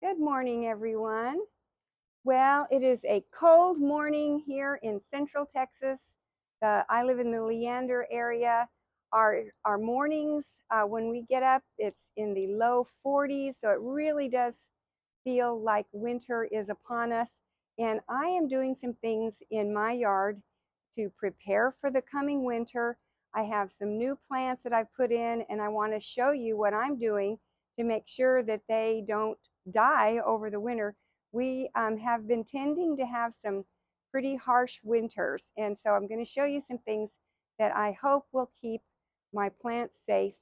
Good morning, everyone. Well, it is a cold morning here in Central Texas. I live in the Leander area. Our mornings, when we get up, it's in the low 40s, so it really does feel like winter is upon us. And I am doing some things in my yard to prepare for the coming winter. I have some new plants that I've put in, and I want to show you what I'm doing to make sure that they don't die over the winter. We have been tending to have some pretty harsh winters, and so I'm going to show you some things that I hope will keep my plants safe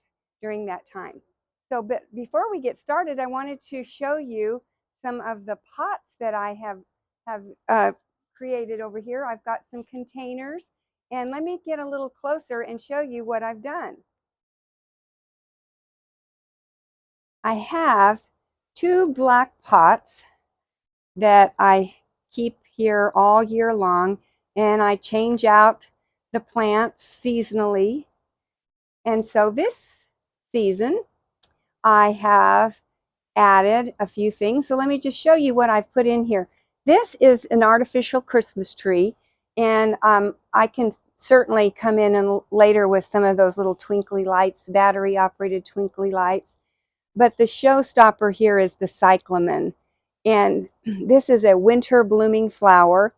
during that time. But before we get started, I wanted to show you some of the pots that I have created over here. I've got some containers, and let me get a little closer and show you what I've done. I have two black pots that I keep here all year long, and I change out the plants seasonally. And so this season I have added a few things. So let me just show you what I've put in here. This is an artificial Christmas tree, and I can certainly come in and later with some of those little twinkly lights, battery operated twinkly lights. But the showstopper here is the cyclamen. And this is a winter blooming flower,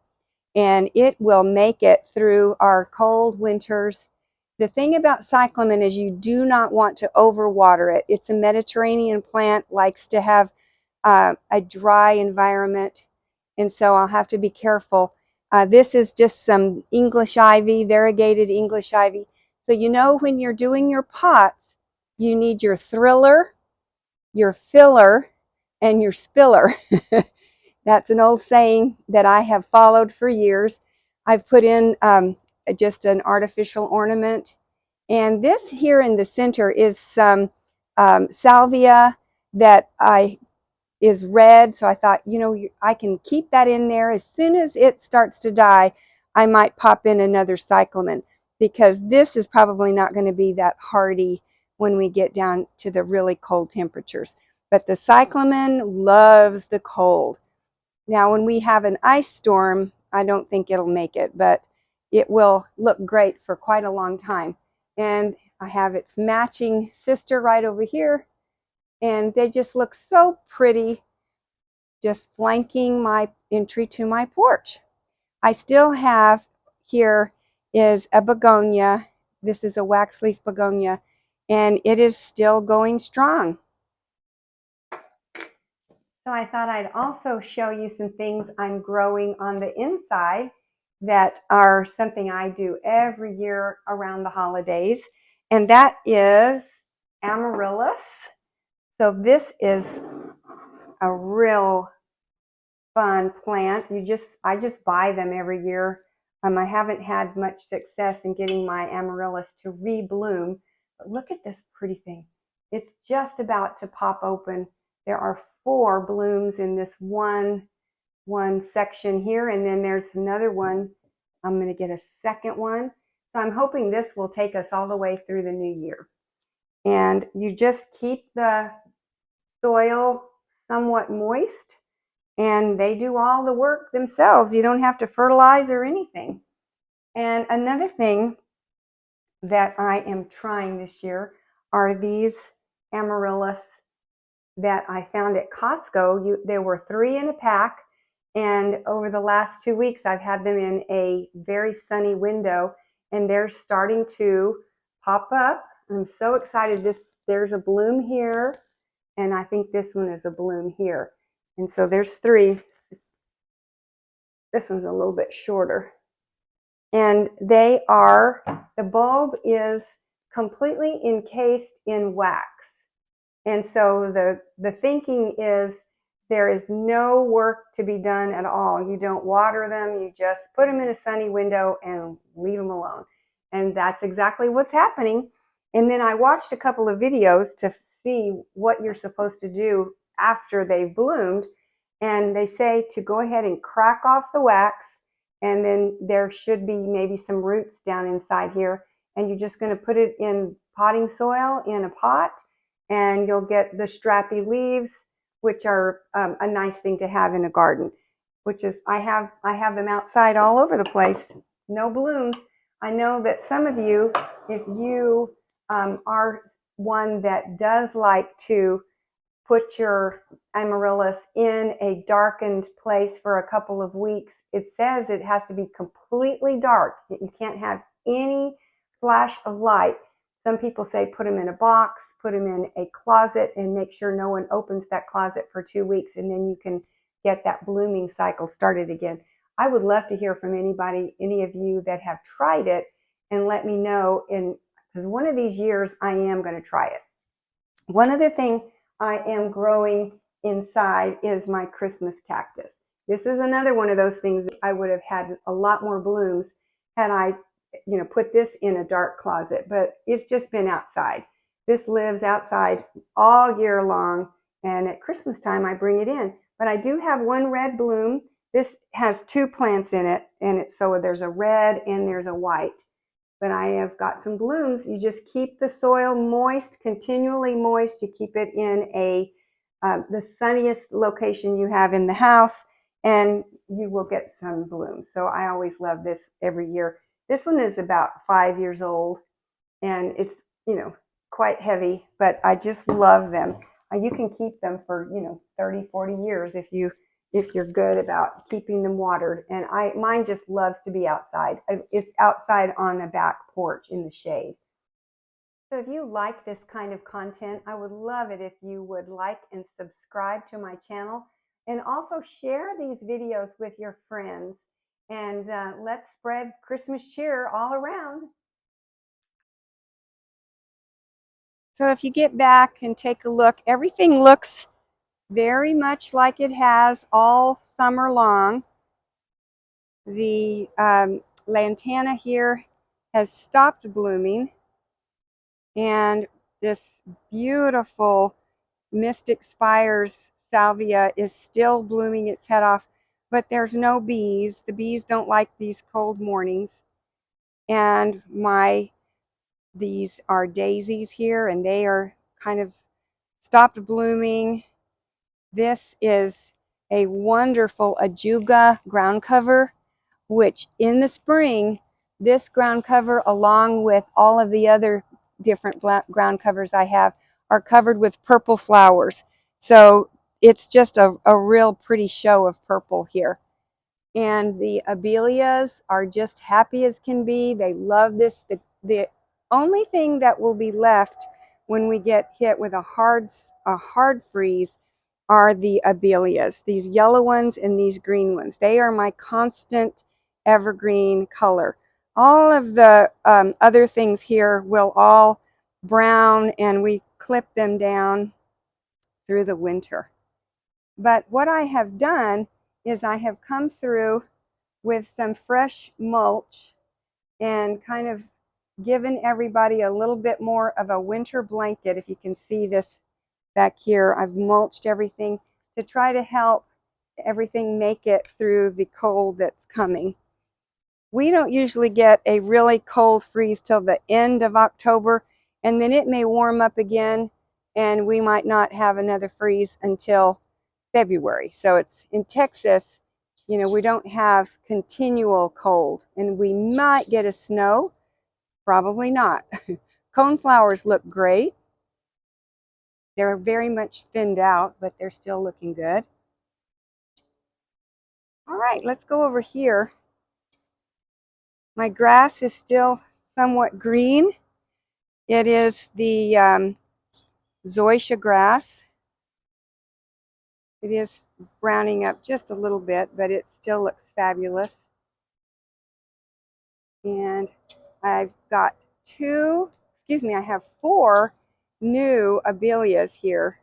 and it will make it through our cold winters. The thing about cyclamen is you do not want to overwater it. It's a Mediterranean plant, likes to have a dry environment, and so I'll have to be careful. This is just some English ivy, variegated English ivy. So you know when you're doing your pots, you need your thriller, your filler, and your spiller. That's an old saying that I have followed for years. I've put in just an artificial ornament. And this here in the center is some salvia that is red. So I thought, you know, I can keep that in there. As soon as it starts to die, I might pop in another cyclamen, because this is probably not going to be that hardy when we get down to the really cold temperatures. But the cyclamen loves the cold. Now, when we have an ice storm, I don't think it'll make it, but it will look great for quite a long time. And I have its matching sister right over here, and they just look so pretty, just flanking my entry to my porch. I still have here is a begonia. This is a wax leaf begonia, and it is still going strong. So I thought I'd also show you some things I'm growing on the inside that are something I do every year around the holidays, and that is amaryllis. So this is a real fun plant. I just buy them every year. I haven't had much success in getting my amaryllis to rebloom, but look at this pretty thing. It's just about to pop open. There are 4 blooms in this one section here, and then there's another one. I'm going to get a second one. So I'm hoping this will take us all the way through the new year. And you just keep the soil somewhat moist, and they do all the work themselves. You don't have to fertilize or anything. And another thing that I am trying this year are these amaryllis that I found at Costco. There were 3 in a pack, and over the last 2 weeks I've had them in a very sunny window, and they're starting to pop up. I'm so excited. There's a bloom here, and I think this one is a bloom here. And so there's 3. This one's a little bit shorter. And the bulb is completely encased in wax. And so the thinking is there is no work to be done at all. You don't water them. You just put them in a sunny window and leave them alone. And that's exactly what's happening. And then I watched a couple of videos to see what you're supposed to do after they've bloomed. And they say to go ahead and crack off the wax, and then there should be maybe some roots down inside here. And you're just going to put it in potting soil in a pot, and you'll get the strappy leaves which are a nice thing to have in a garden. Which is I have them outside all over the place. No blooms. I know that some of you, if you are one that does like to put your amaryllis in a darkened place for a couple of weeks, it says it has to be completely dark. You can't have any flash of light. Some people say put them in a box, put them in a closet, and make sure no one opens that closet for 2 weeks, and then you can get that blooming cycle started again. I would love to hear from anybody, any of you that have tried it, and let me know. Because one of these years I am going to try it. One other thing I am growing inside is my Christmas cactus. This is another one of those things that I would have had a lot more blooms had I, put this in a dark closet, but it's just been outside. This lives outside all year long, and at Christmas time I bring it in. But I do have one red bloom. This has 2 plants in it, and so there's a red and there's a white. But I have got some blooms. You just keep the soil moist, continually moist. You keep it in the sunniest location you have in the house, and you will get some blooms. So I always love this every year. This one is about 5 years old, and it's, quite heavy, but I just love them. You can keep them for, 30, 40 years if you're good about keeping them watered. And mine just loves to be outside. It's outside on a back porch in the shade. So if you like this kind of content, I would love it if you would like and subscribe to my channel, and also share these videos with your friends, and let's spread Christmas cheer all around. So if you get back and take a look, everything looks very much like it has all summer long. The lantana here has stopped blooming, and this beautiful Mystic Spires salvia is still blooming its head off, but there's no bees. The bees don't like these cold mornings. And these are daisies here, and they are kind of stopped blooming. This is a wonderful ajuga ground cover, which in the spring, this ground cover, along with all of the other different ground covers I have, are covered with purple flowers. So it's just a real pretty show of purple here. And the abelias are just happy as can be. They love this. The only thing that will be left when we get hit with a hard freeze are the abelias, these yellow ones and these green ones. They are my constant evergreen color. All of the other things here will all brown, and we clip them down through the winter. But what I have done is I have come through with some fresh mulch and kind of given everybody a little bit more of a winter blanket. If you can see this back here, I've mulched everything to try to help everything make it through the cold that's coming. We don't usually get a really cold freeze till the end of October, and then it may warm up again, and we might not have another freeze until February. So it's in Texas, we don't have continual cold, and we might get a snow, probably not. Coneflowers look great. They're very much thinned out, but they're still looking good. All right, let's go over here. My grass is still somewhat green. It is the zoysia grass. It is browning up just a little bit, but it still looks fabulous. And I've got I have 4 new abelias here.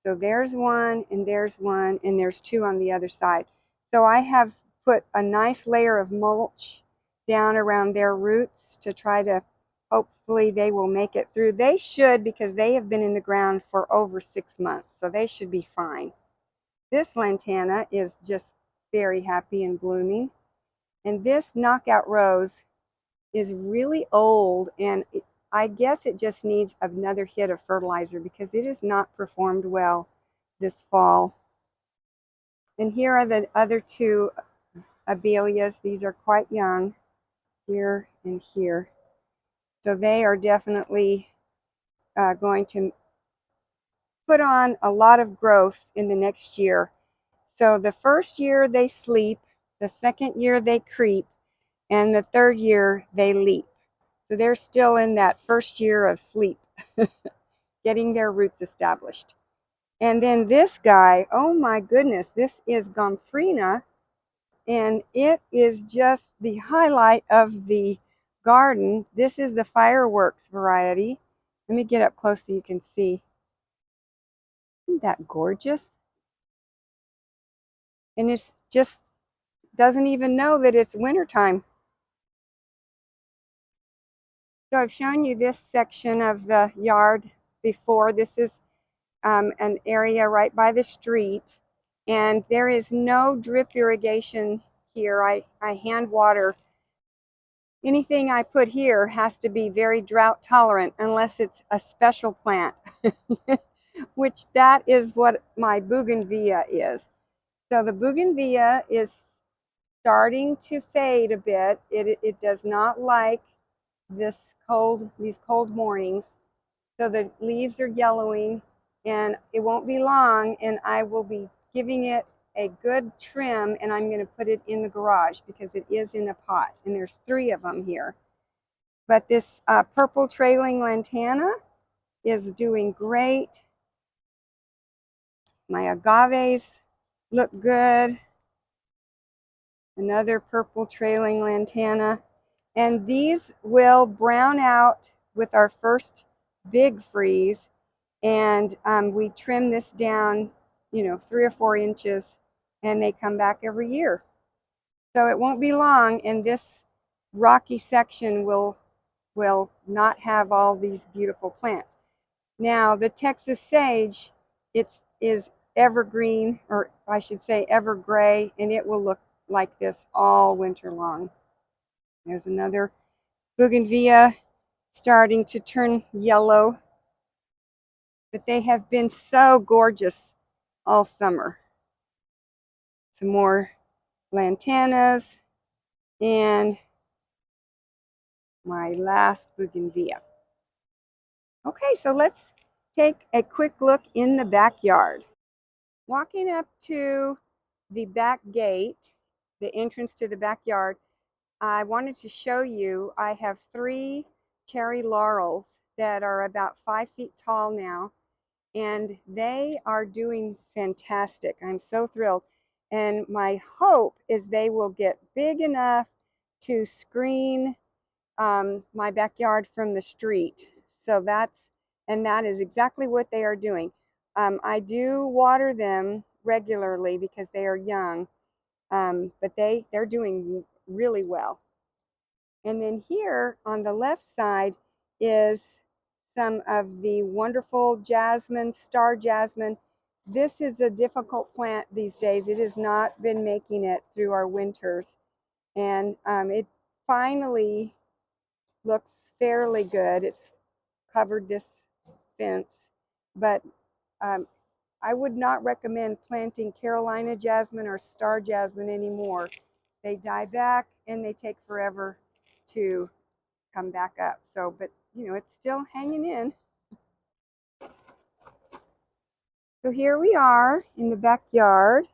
So there's one, and there's one, and there's 2 on the other side. So I have put a nice layer of mulch down around their roots to try to, hopefully they will make it through. They should, because they have been in the ground for over 6 months, so they should be fine. This lantana is just very happy and blooming. And this knockout rose is really old, and I guess it just needs another hit of fertilizer because it has not performed well this fall. And here are the other two abelias. These are quite young, here and here. So they are definitely going to put on a lot of growth in the next year. So the first year they sleep, the second year they creep, and the third year they leap. So they're still in that first year of sleep, getting their roots established. And then this guy, oh my goodness, this is Gomphrena, and it is just the highlight of the garden. This is the fireworks variety. Let me get up close so you can see. Isn't that gorgeous? And it's just doesn't even know that it's wintertime. So I've shown you this section of the yard before. This is an area right by the street, and there is no drip irrigation here. I hand water. Anything I put here has to be very drought tolerant unless it's a special plant, which that is what my bougainvillea is. So the bougainvillea is starting to fade a bit. It does not like these cold mornings. So the leaves are yellowing, and it won't be long, and I will be giving it a good trim, and I'm going to put it in the garage because it is in a pot, and there's 3 of them here. But this purple trailing lantana is doing great. My agaves look good. Another purple trailing lantana. And these will brown out with our first big freeze. And we trim this down, 3 or 4 inches, and they come back every year. So it won't be long, and this rocky section will not have all these beautiful plants. Now, the Texas sage, it is evergreen, or I should say evergray, and it will look like this all winter long. There's another bougainvillea starting to turn yellow, but they have been so gorgeous all summer. Some more lantanas, and my last bougainvillea. Okay, so let's take a quick look in the backyard. Walking up to the back gate, the entrance to the backyard, I wanted to show you I have 3 cherry laurels that are about 5 feet tall now, and they are doing fantastic. I'm so thrilled. And my hope is they will get big enough to screen my backyard from the street. So that is exactly what they are doing. I do water them regularly because they are young, but they're doing really well. And then here on the left side is some of the wonderful jasmine, star jasmine. This is a difficult plant these days. It has not been making it through our winters. And it finally looks fairly good. It's covered this fence, but I would not recommend planting Carolina jasmine or star jasmine anymore. They die back and they take forever to come back up. So, but it's still hanging in. So here we are in the backyard,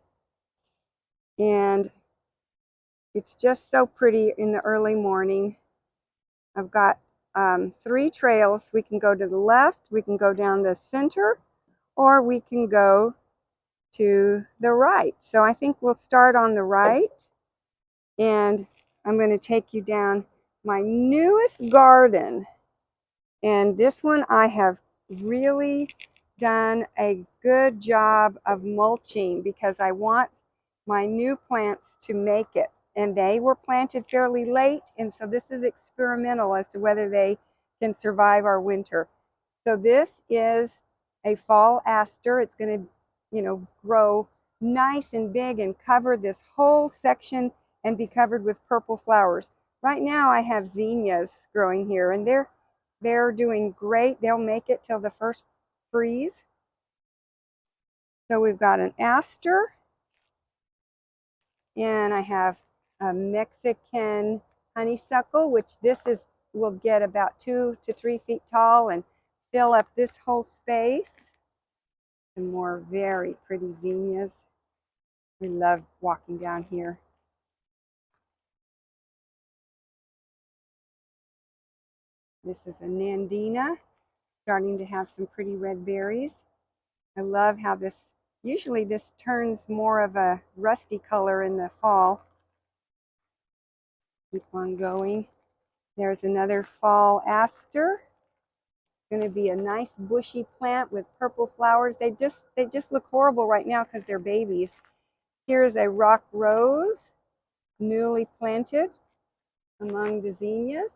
and it's just so pretty in the early morning. I've got 3 trails. We can go to the left, we can go down the center, or we can go to the right. So I think we'll start on the right, and I'm going to take you down my newest garden. And this one I have really done a good job of mulching because I want my new plants to make it. And they were planted fairly late, and so this is experimental as to whether they can survive our winter. So this is a fall aster. It's going to, grow nice and big and cover this whole section and be covered with purple flowers. Right now I have zinnias growing here, and they're doing great. They'll make it till the first freeze. So we've got an aster, and I have a Mexican honeysuckle, which will get about 2 to 3 feet tall and fill up this whole space. Some more very pretty zinnias. We love walking down here. This is a Nandina, starting to have some pretty red berries. I love how usually this turns more of a rusty color in the fall. Keep on going. There's another fall aster. It's going to be a nice bushy plant with purple flowers. They just look horrible right now because they're babies. Here's a rock rose, newly planted among the zinnias.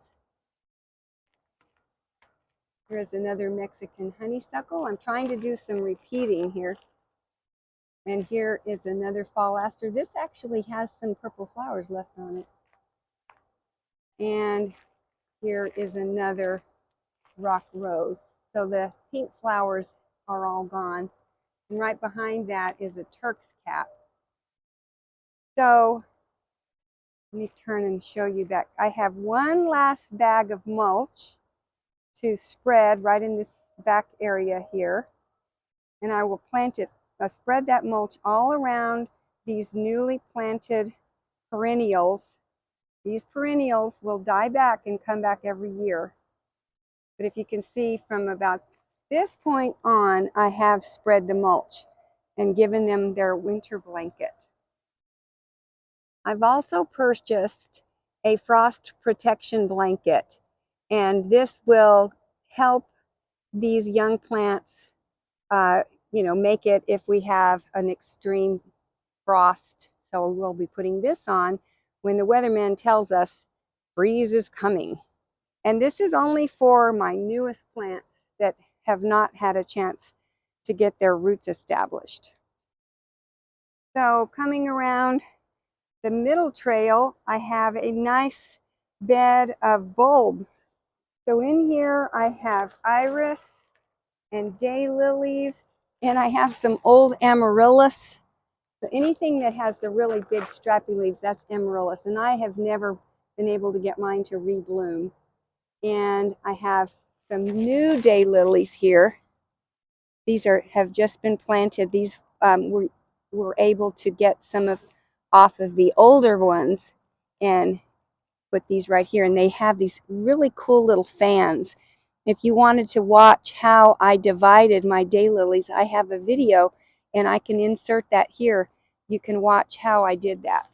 Here's another Mexican honeysuckle. I'm trying to do some repeating here. And here is another fall aster. This actually has some purple flowers left on it. And here is another rock rose. So the pink flowers are all gone. And right behind that is a Turk's cap. So let me turn and show you back. I have one last bag of mulch to spread right in this back area here. And I will spread that mulch all around these newly planted perennials. These perennials will die back and come back every year. But if you can see from about this point on, I have spread the mulch and given them their winter blanket. I've also purchased a frost protection blanket, and this will help these young plants make it if we have an extreme frost. So we'll be putting this on when the weatherman tells us freeze is coming. And this is only for my newest plants that have not had a chance to get their roots established. So coming around the middle trail, I have a nice bed of bulbs. So in here I have iris and daylilies, and I have some old amaryllis. So anything that has the really big strappy leaves, that's amaryllis. And I have never been able to get mine to rebloom. And I have some new daylilies here. These have just been planted. These were able to get some off of the older ones and put these right here. And they have these really cool little fans. If you wanted to watch how I divided my daylilies, I have a video and I can insert that here. You can watch how I did that.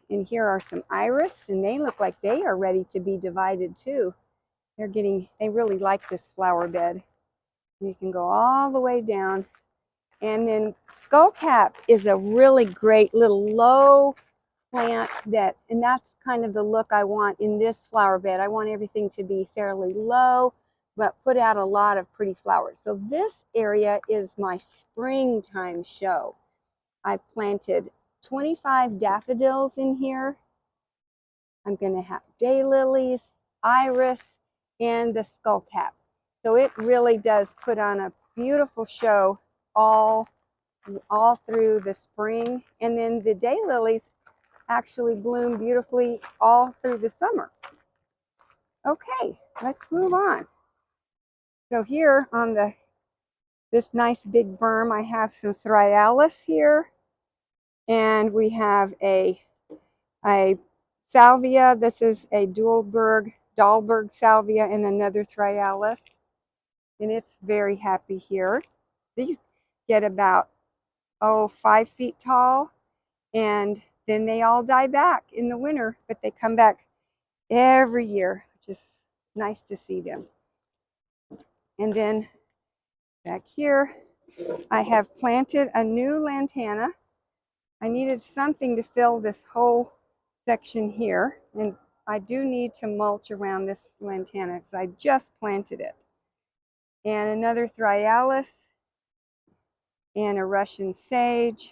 And here are some iris, and they look like they are ready to be divided too. They really like this flower bed. You can go all the way down. And then skullcap is a really great little low plant and that's kind of the look I want in this flower bed. I want everything to be fairly low, but put out a lot of pretty flowers. So this area is my springtime show. I planted 25 daffodils in here. I'm going to have daylilies, iris, and the skullcap. So it really does put on a beautiful show all through the spring. And then the daylilies actually bloom beautifully all through the summer. Okay, let's move on. So here on this nice big berm, I have some thryallis here, and we have a salvia. This is a Dahlberg salvia, and another thryallis, and it's very happy here. These get about 5 feet tall, and then they all die back in the winter, but they come back every year, which is nice to see them. And then back here, I have planted a new lantana. I needed something to fill this whole section here, and I do need to mulch around this lantana because I just planted it. And another thryallis, and a Russian sage,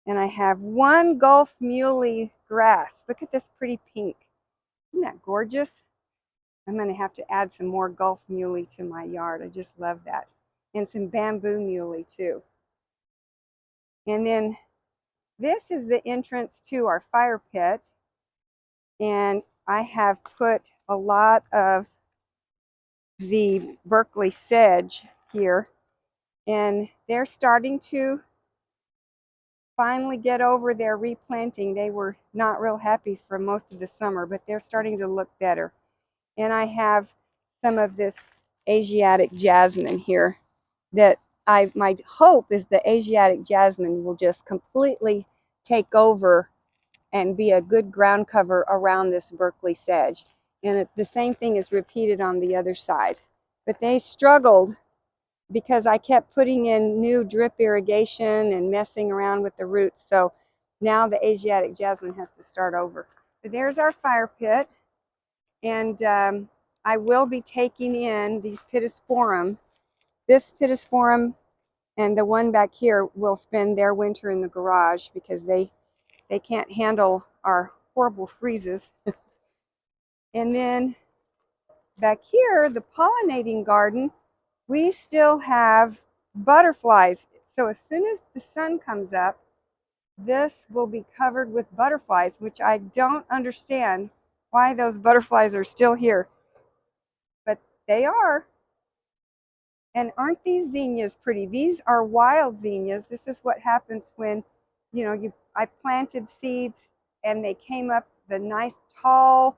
and I have one Gulf muley grass. Look at this pretty pink. Isn't that gorgeous? I'm going to have to add some more Gulf muley to my yard. I just love that. and some bamboo muley too. And then this is the entrance to our fire pit. And I have put a lot of the Berkeley sedge here. And they're starting to finally get over their replanting. They were not real happy for most of the summer, but they're starting to look better. And I have some of this Asiatic jasmine here that my hope is the Asiatic jasmine will just completely take over and be a good ground cover around this Berkeley sedge. And the same thing is repeated on the other side. But they struggled because I kept putting in new drip irrigation and messing around with the roots. So now the Asiatic jasmine has to start over. But there's our fire pit. And I will be taking in these pittosporum. This pittosporum and the one back here will spend their winter in the garage because they can't handle our horrible freezes. And then back here, the pollinating garden, we still have butterflies. So as soon as the sun comes up, this will be covered with butterflies, which I don't understand why those butterflies are still here. But they are. And aren't these zinnias pretty? These are wild zinnias. This is what happens when, I planted seeds and they came up the nice tall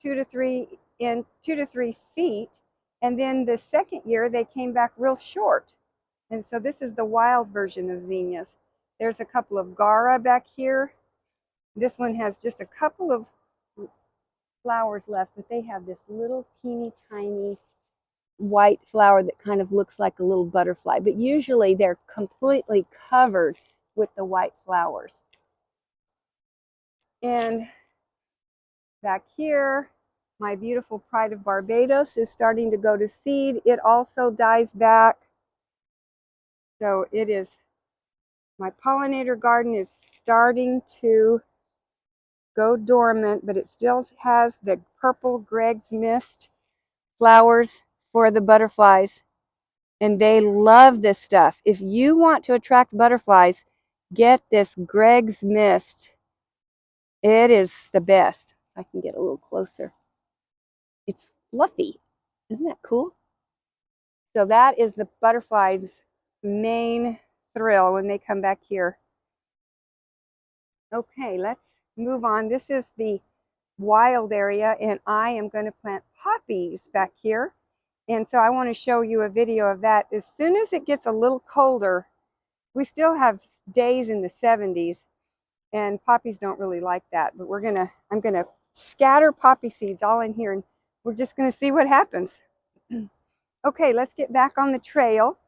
2 to 3 feet. And then the second year they came back real short. And so this is the wild version of zinnias. There's a couple of Gara back here. This one has just a couple of flowers left, but they have this little teeny tiny white flower that kind of looks like a little butterfly, but usually they're completely covered with the white flowers. And back here, my beautiful Pride of Barbados is starting to go to seed. It also dies back. So it is, my pollinator garden is starting to go dormant, but it still has the purple Greg's Mist flowers for the butterflies. And they love this stuff. If you want to attract butterflies, get this Greg's Mist. It is the best. I can get a little closer. It's fluffy. Isn't that cool? So that is the butterflies' main thrill when they come back here. Okay, let's move on. This is the wild area, and I am going to plant poppies back here. And so I want to show you a video of that. As soon as it gets a little colder, we still have days in the 70s, and poppies don't really like that. But I'm gonna scatter poppy seeds all in here, and we're just gonna see what happens. Okay, let's get back on the trail.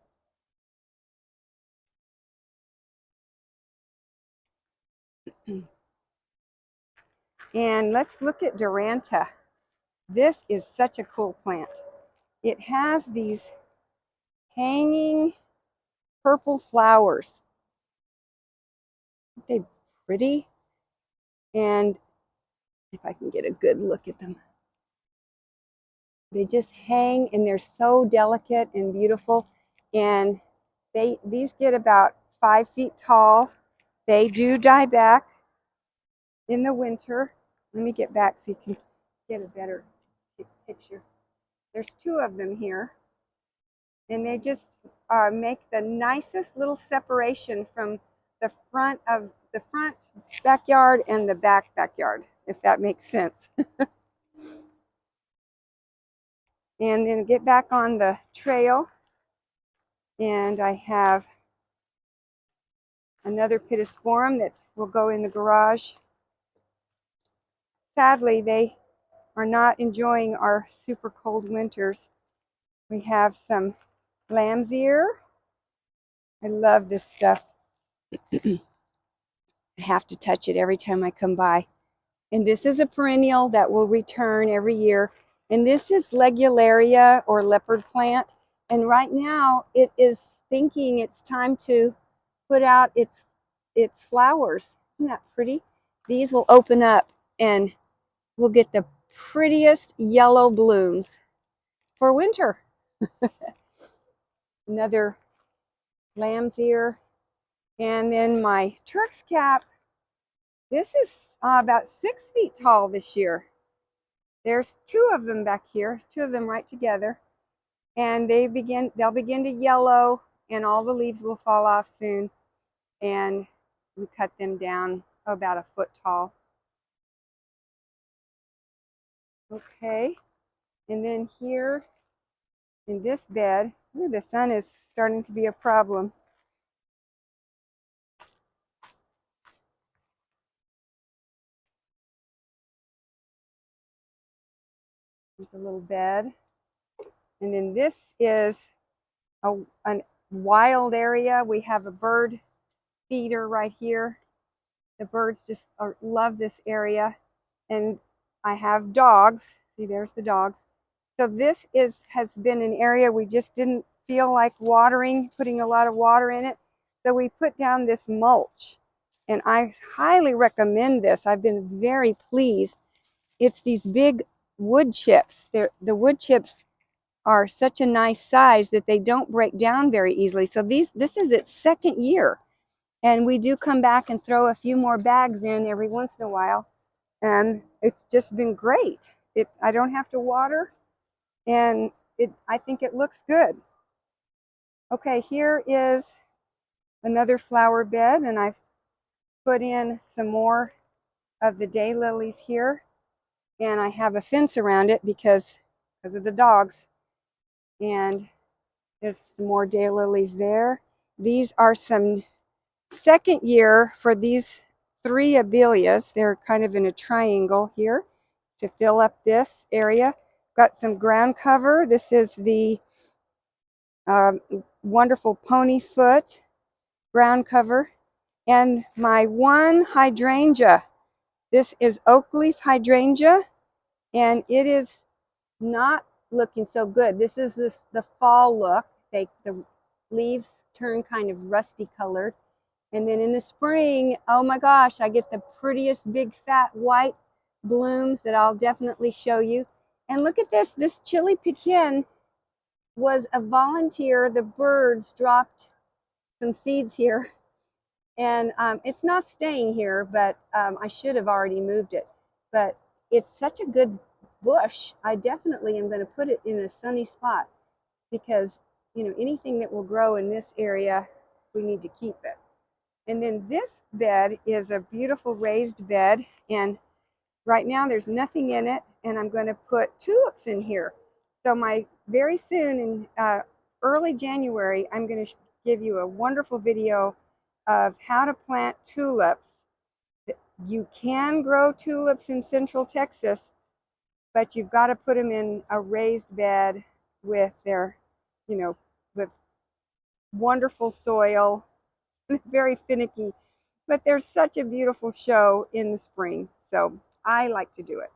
And let's look at Duranta. This is such a cool plant. It has these hanging purple flowers. Aren't they pretty? And if I can get a good look at them. They just hang and they're so delicate and beautiful. And these get about 5 feet tall. They do die back in the winter. Let me get back so you can get a better picture. There's 2 of them here. And they just make the nicest little separation from the front backyard and the back backyard, if that makes sense. And then get back on the trail. And I have another pittosporum that will go in the garage. Sadly, they are not enjoying our super cold winters. We have some lamb's ear. I love this stuff. I have to touch it every time I come by. And this is a perennial that will return every year. And this is Legularia or leopard plant. And right now it is thinking it's time to put out its flowers. Isn't that pretty? These will open up and we'll get the prettiest yellow blooms for winter. another lamb's ear. And then my Turk's cap, this is about 6 feet tall this year. There's two of them back here, two of them right together. And they'll begin to yellow, and all the leaves will fall off soon. And we cut them down about a foot tall. Okay, and then here in this bed, ooh, the sun is starting to be a problem. It's a little bed. And then this is a wild area. We have a bird feeder right here. The birds just love this area. And I have dogs. See, there's the dogs. So this has been an area we just didn't feel like putting a lot of water in it. So we put down this mulch. And I highly recommend this. I've been very pleased. It's these big wood chips. The wood chips are such a nice size that they don't break down very easily. So this is its second year. And we do come back and throw a few more bags in every once in a while. And it's just been great. I don't have to water, and I think it looks good. Okay, here is another flower bed, and I've put in some more of the daylilies here. And I have a fence around it because of the dogs. And there's some more daylilies there. These are some second year for these three abelias. They're kind of in a triangle here to fill up this area. Got some ground cover. This is the wonderful pony foot ground cover. And my one hydrangea. This is oak leaf hydrangea, and it is not looking so good. This is the fall look. The leaves turn kind of rusty colored. And then in the spring, oh my gosh, I get the prettiest big fat white blooms that I'll definitely show you. And look at this. This chili pekin was a volunteer. The birds dropped some seeds here. And it's not staying here, but I should have already moved it. But it's such a good bush. I definitely am going to put it in a sunny spot because, you know, anything that will grow in this area, we need to keep it. And then this bed is a beautiful raised bed, and right now there's nothing in it, and I'm going to put tulips in here. So very soon in early January, I'm going to give you a wonderful video of how to plant tulips. You can grow tulips in Central Texas, but you've got to put them in a raised bed with with wonderful soil. Very finicky, but there's such a beautiful show in the spring, so I like to do it.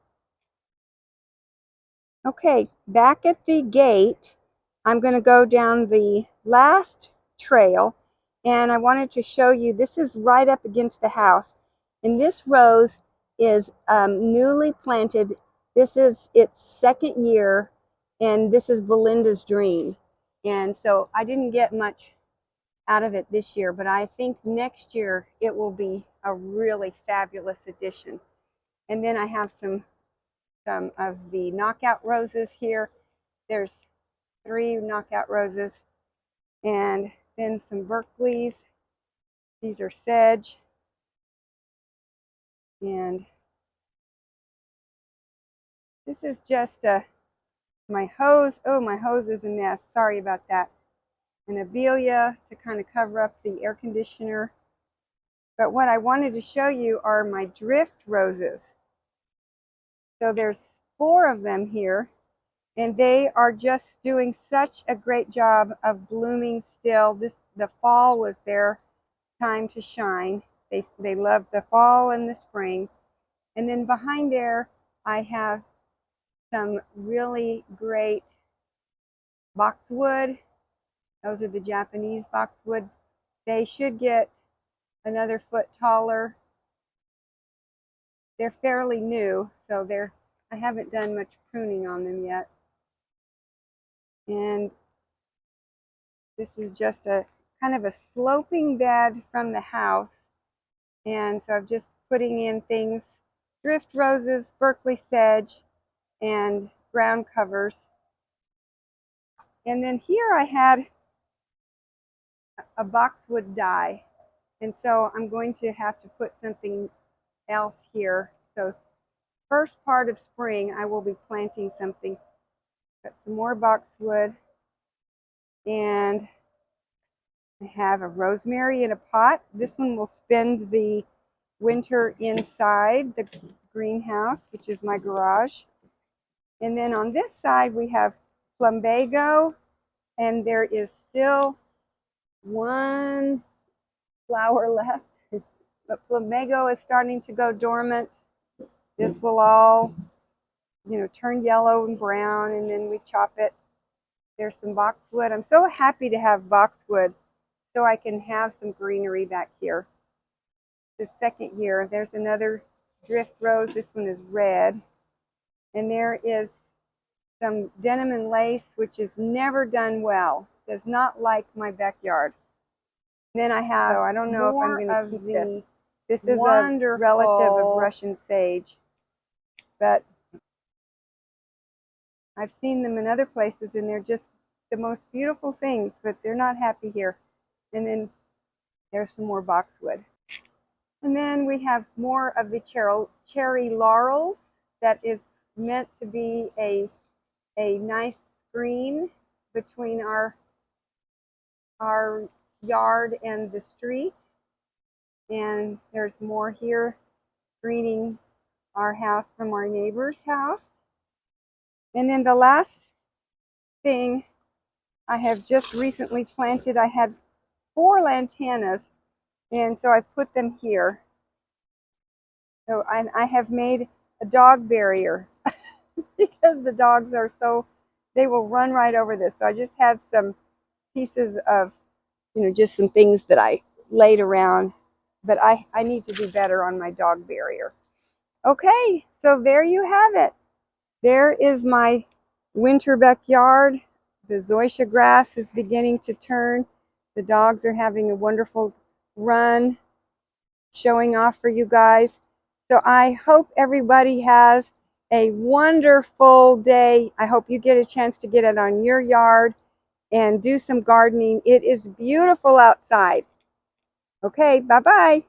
Okay, back at the gate, I'm going to go down the last trail, and I wanted to show you, this is right up against the house, and this rose is newly planted. This is its second year, and this is Belinda's dream. And so I didn't get much out of it this year, but I think next year it will be a really fabulous addition. And then I have some of the knockout roses here. There's 3 knockout roses, and then some Berkeleys. These are sedge, and this is just my hose. Oh, my hose is a mess. Sorry about that. An Abelia to kind of cover up the air conditioner. But what I wanted to show you are my drift roses. So there's 4 of them here, and they are just doing such a great job of blooming still. The fall was their time to shine. They love the fall and the spring. And then behind there, I have some really great boxwood. Those are the Japanese boxwood. They should get another foot taller. They're fairly new, so I haven't done much pruning on them yet. And This is just a kind of a sloping bed from the house. And so I'm just putting in things, drift roses, Berkeley sedge, and ground covers. And then here I had a boxwood die. And so I'm going to have to put something else here. So first part of spring, I will be planting something. Got some more boxwood. And I have a rosemary in a pot. This one will spend the winter inside the greenhouse, which is my garage. And then on this side, we have plumbago, and there is still one flower left. But plumbago is starting to go dormant. This will all, turn yellow and brown, and then we chop it. There's some boxwood. I'm so happy to have boxwood so I can have some greenery back here. The second year, there's another drift rose. This one is red. And there is some denim and lace, which is never done well. Does not like my backyard. Then I have, so I don't know if I'm going to keep this. This is a relative of Russian sage, but I've seen them in other places, and they're just the most beautiful things, but they're not happy here. And then there's some more boxwood. And then we have more of the cherry laurel that is meant to be a nice screen between our yard and the street. And there's more here screening our house from our neighbor's house. And then the last thing I have just recently planted, I had 4 lantanas, and so I put them here. So I have made a dog barrier because the dogs are they will run right over this. So I just had some pieces of, just some things that I laid around, but I need to do better on my dog barrier. Okay, so there you have it. There is my winter backyard. The zoysia grass is beginning to turn. The dogs are having a wonderful run, showing off for you guys. So I hope everybody has a wonderful day. I hope you get a chance to get it on your yard and do some gardening. It is beautiful outside. Okay, bye-bye.